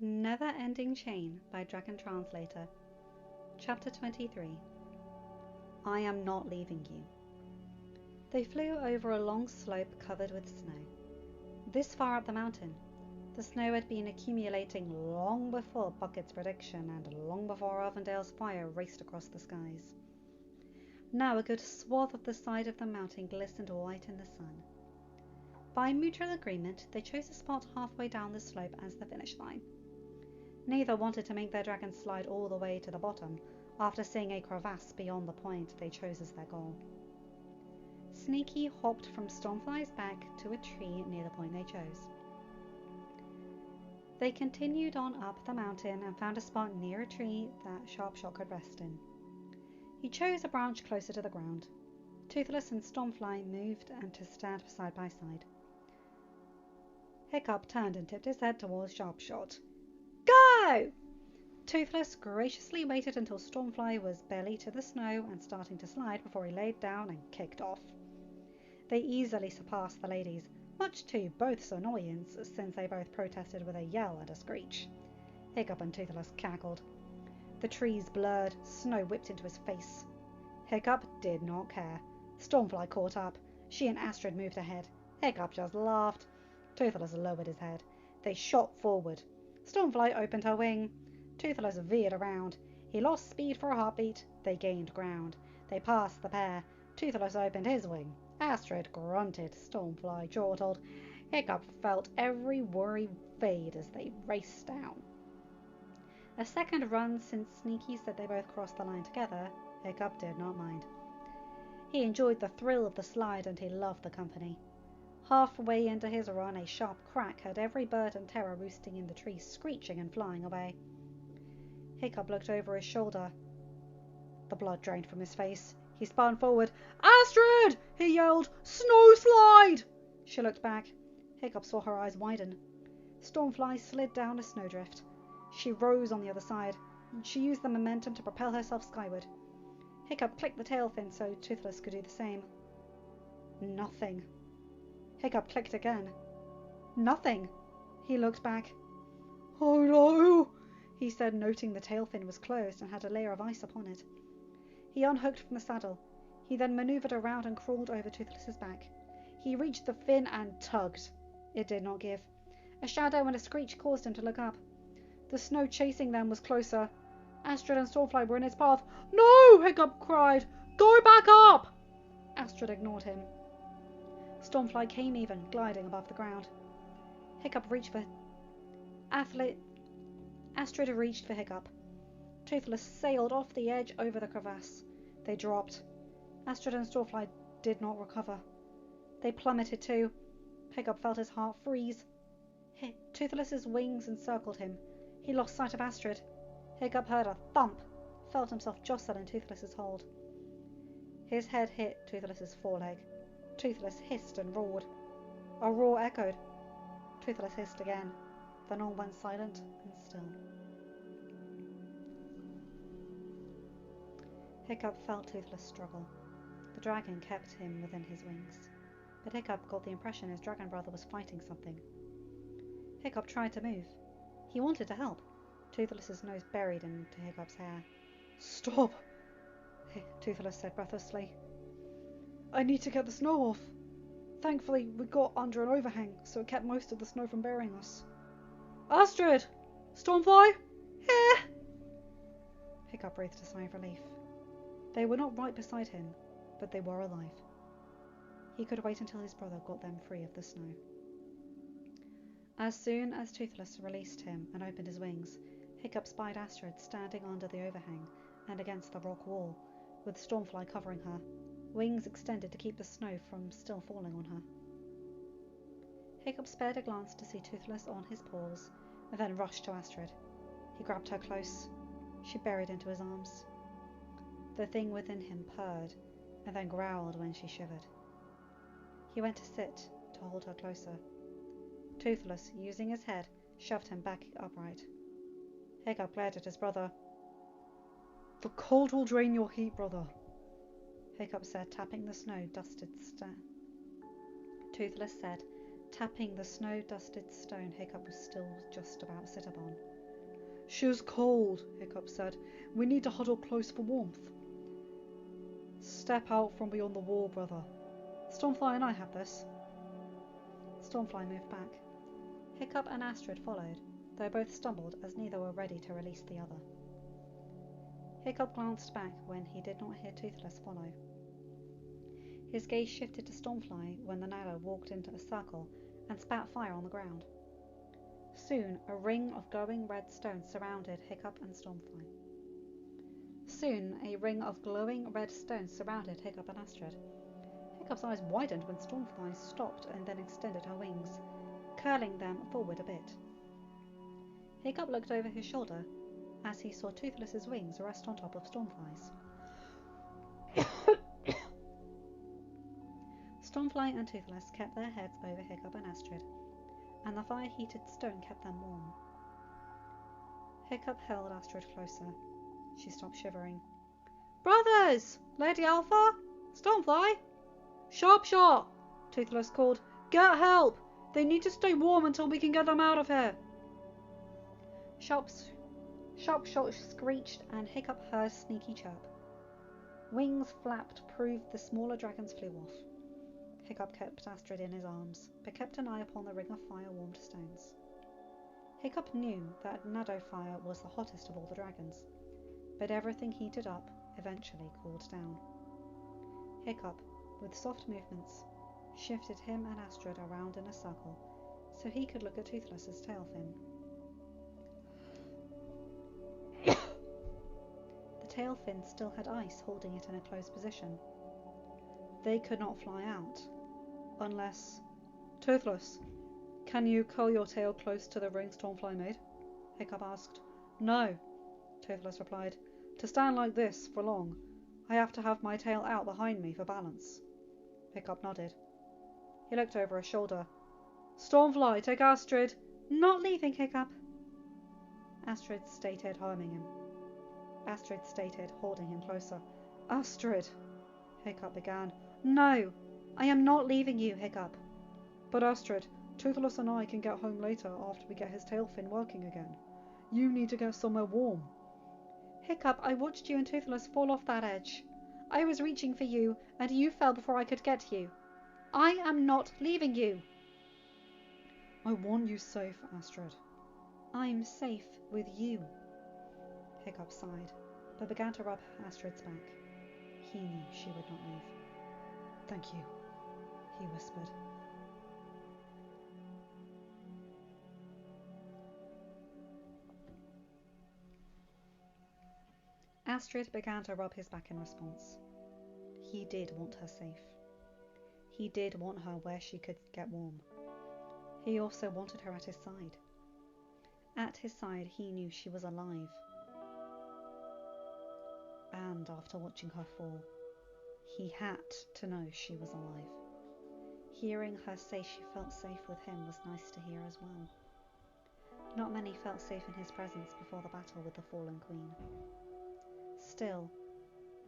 Never-Ending Chain by Dragon Translator. Chapter 23. I am not leaving you. They flew over a long slope covered with snow. This far up the mountain, the snow had been accumulating long before Bucket's prediction and long before Arvindale's fire raced across the skies. Now a good swath of the side of the mountain glistened white in the sun. By mutual agreement, they chose a spot halfway down the slope as the finish line. Neither wanted to make their dragon slide all the way to the bottom after seeing a crevasse beyond the point they chose as their goal. Sneaky hopped from Stormfly's back to a tree near the point they chose. They continued on up the mountain and found a spot near a tree that Sharpshot could rest in. He chose a branch closer to the ground. Toothless and Stormfly moved and to stand side by side. Hiccup turned and tipped his head towards Sharpshot. Go! Toothless graciously waited until Stormfly was belly to the snow and starting to slide before he laid down and kicked off. They easily surpassed the ladies, much to both's annoyance since they both protested with a yell and a screech. Hiccup and Toothless cackled. The trees blurred, snow whipped into his face. Hiccup did not care. Stormfly caught up. She and Astrid moved ahead. Hiccup just laughed. Toothless lowered his head. They shot forward. Stormfly opened her wing. Toothless veered around. He lost speed for a heartbeat. They gained ground. They passed the pair. Toothless opened his wing. Astrid grunted. Stormfly chortled. Hiccup felt every worry fade as they raced down. A second run since Sneaky said they both crossed the line together, Hiccup did not mind. He enjoyed the thrill of the slide and he loved the company. Halfway into his run, a sharp crack had every bird and terror roosting in the trees screeching and flying away. Hiccup looked over his shoulder. The blood drained from his face. He spun forward. Astrid! He yelled. Snow slide! She looked back. Hiccup saw her eyes widen. Stormfly slid down a snowdrift. She rose on the other side. She used the momentum to propel herself skyward. Hiccup clicked the tail fin so Toothless could do the same. Nothing. Hiccup clicked again. Nothing. He looked back. Oh no, he said, noting the tail fin was closed and had a layer of ice upon it. He unhooked from the saddle. He then manoeuvred around and crawled over Toothless's back. He reached the fin and tugged. It did not give. A shadow and a screech caused him to look up. The snow chasing them was closer. Astrid and Stormfly were in its path. No! Hiccup cried. Go back up! Astrid ignored him. Stormfly came even, gliding above the ground. Hiccup reached for Astrid reached for Hiccup. Toothless sailed off the edge over the crevasse. They dropped. Astrid and Stormfly did not recover. They plummeted too. Hiccup felt his heart freeze. Toothless's wings encircled him. He lost sight of Astrid. Hiccup heard a thump, felt himself jostle in Toothless's hold. His head hit Toothless's foreleg. Toothless hissed and roared. A roar echoed. Toothless hissed again. Then all went silent and still. Hiccup felt Toothless struggle. The dragon kept him within his wings, but Hiccup got the impression his dragon brother was fighting something. Hiccup tried to move. He wanted to help. Toothless's nose buried into Hiccup's hair. Stop! Toothless said breathlessly. I need to get the snow off. Thankfully, we got under an overhang, so it kept most of the snow from burying us. Astrid! Stormfly! Here! Hiccup breathed a sigh of relief. They were not right beside him, but they were alive. He could wait until his brother got them free of the snow. As soon as Toothless released him and opened his wings, Hiccup spied Astrid standing under the overhang and against the rock wall, with Stormfly covering her, wings extended to keep the snow from still falling on her. Hiccup spared a glance to see Toothless on his paws, and then rushed to Astrid. He grabbed her close. She buried into his arms. The thing within him purred, and then growled when she shivered. He went to sit, to hold her closer. Toothless, using his head, shoved him back upright. Hiccup glared at his brother. The cold will drain your heat, brother, Hiccup said, tapping the snow-dusted stone. Toothless said, tapping the snow-dusted stone Hiccup was still just about to sit upon. She's cold, Hiccup said. We need to huddle close for warmth. Step out from beyond the wall, brother. Stormfly and I have this. Stormfly moved back. Hiccup and Astrid followed, though both stumbled as neither were ready to release the other. Hiccup glanced back when he did not hear Toothless follow. His gaze shifted to Stormfly when the Nada walked into a circle and spat fire on the ground. Soon, a ring of glowing red stones surrounded Hiccup and Stormfly. Hiccup's eyes widened when Stormfly stopped and then extended her wings, curling them forward a bit. Hiccup looked over his shoulder as he saw Toothless's wings rest on top of Stormfly's. Stormfly and Toothless kept their heads over Hiccup and Astrid, and the fire-heated stone kept them warm. Hiccup held Astrid closer. She stopped shivering. "Brothers! Lady Alpha! Stormfly! Sharp shot!" Toothless called. "Get help! They need to stay warm until we can get them out of here." Sharp shot screeched and Hiccup heard Sneaky chirp. Wings flapped proved the smaller dragons flew off. Hiccup kept Astrid in his arms, but kept an eye upon the ring of fire-warmed stones. Hiccup knew that Nado fire was the hottest of all the dragons, but everything heated up eventually cooled down. Hiccup, with soft movements, shifted him and Astrid around in a circle so he could look at Toothless's tail fin. The tail fin still had ice holding it in a closed position. They could not fly out, unless... "Toothless, can you curl your tail close to the ring Stormfly made?" Hiccup asked. "No," Toothless replied. "To stand like this for long, I have to have my tail out behind me for balance." Hiccup nodded. He looked over his shoulder. "Stormfly, take Astrid." "Not leaving, Hiccup." Astrid stated, harming him. Astrid stated, holding him closer. "Astrid," Hiccup began. "No, I am not leaving you, Hiccup." "But Astrid, Toothless and I can get home later after we get his tail fin working again. You need to get somewhere warm." "Hiccup, I watched you and Toothless fall off that edge. I was reaching for you, and you fell before I could get to you. I am not leaving you." "I want you safe, Astrid." "I'm safe with you." Hiccup sighed, but began to rub Astrid's back. He knew she would not leave. "Thank you," he whispered. Astrid began to rub his back in response. He did want her safe. He did want her where she could get warm. He also wanted her at his side. At his side, he knew she was alive. And after watching her fall, he had to know she was alive. Hearing her say she felt safe with him was nice to hear as well. Not many felt safe in his presence before the battle with the fallen queen. Still,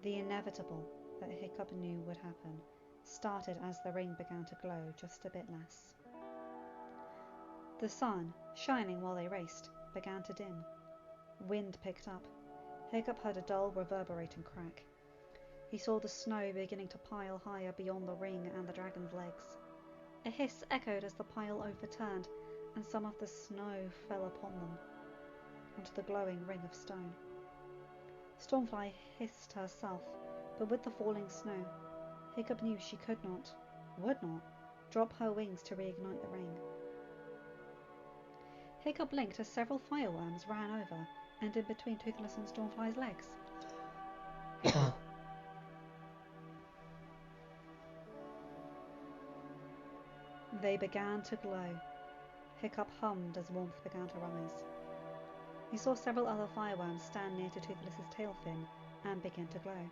the inevitable that Hiccup knew would happen started as the ring began to glow just a bit less. The sun, shining while they raced, began to dim. Wind picked up. Hiccup heard a dull, reverberating crack. He saw the snow beginning to pile higher beyond the ring and the dragon's legs. A hiss echoed as the pile overturned, and some of the snow fell upon them, onto the glowing ring of stone. Stormfly hissed herself, but with the falling snow, Hiccup knew she could not, would not, drop her wings to reignite the ring. Hiccup blinked as several fireworms ran over and in between Toothless and Stormfly's legs. They began to glow. Hiccup hummed as warmth began to rise. He saw several other fireworms stand near to Toothless's tail fin and begin to glow.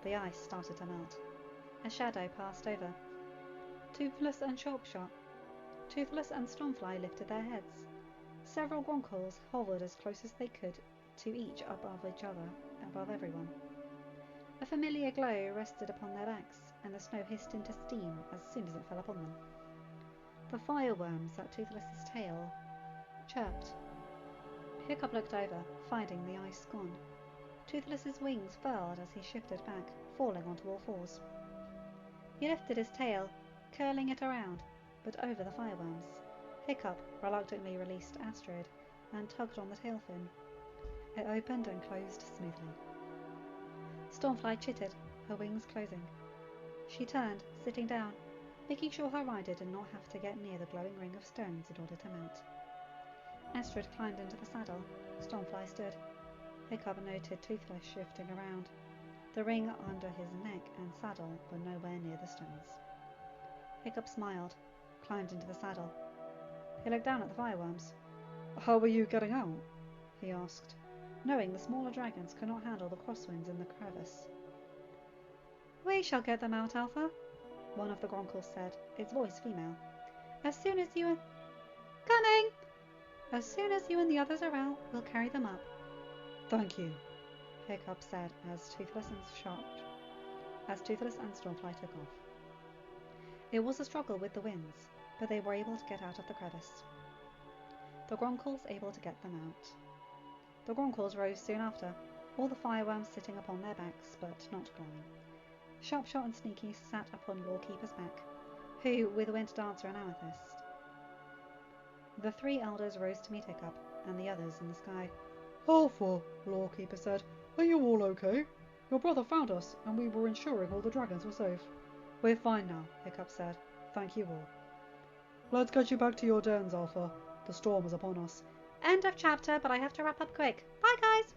The ice started to melt. A shadow passed over. Toothless and Sharpshot. Toothless and Stormfly lifted their heads. Several gronkles hovered as close as they could to each other, above everyone. A familiar glow rested upon their backs, and the snow hissed into steam as soon as it fell upon them. The fireworms at Toothless's tail chirped. Hiccup looked over, finding the ice gone. Toothless's wings furled as he shifted back, falling onto all fours. He lifted his tail, curling it around, but over the fireworms. Hiccup reluctantly released Astrid and tugged on the tail fin. It opened and closed smoothly. Stormfly chittered, her wings closing. She turned, sitting down, making sure her rider did not have to get near the glowing ring of stones in order to mount. Astrid climbed into the saddle. Stormfly stood. Hiccup noted Toothless shifting around. The ring under his neck and saddle were nowhere near the stones. Hiccup smiled, climbed into the saddle. He looked down at the fireworms. "How are you getting out?" he asked, knowing the smaller dragons could not handle the crosswinds in the crevice. "We shall get them out, Alpha," one of the Gronkles said, its voice female. As soon as you and the others are out, we'll carry them up." "Thank you," Hiccup said as Toothless and Stormfly took off. It was a struggle with the winds, but they were able to get out of the crevice. The Gronkles able to get them out. The Gronkles rose soon after, all the fireworms sitting upon their backs, but not glowing. Sharpshot and Sneaky sat upon Lawkeeper's back, who with Wind Dancer and Amethyst. The three elders rose to meet Hiccup and the others in the sky. "Alpha," Lawkeeper said, "are you all okay? Your brother found us, and we were ensuring all the dragons were safe." "We're fine now," Hiccup said. "Thank you all." "Let's get you back to your dens, Alpha. The storm is upon us." End of chapter, but I have to wrap up quick. Bye, guys!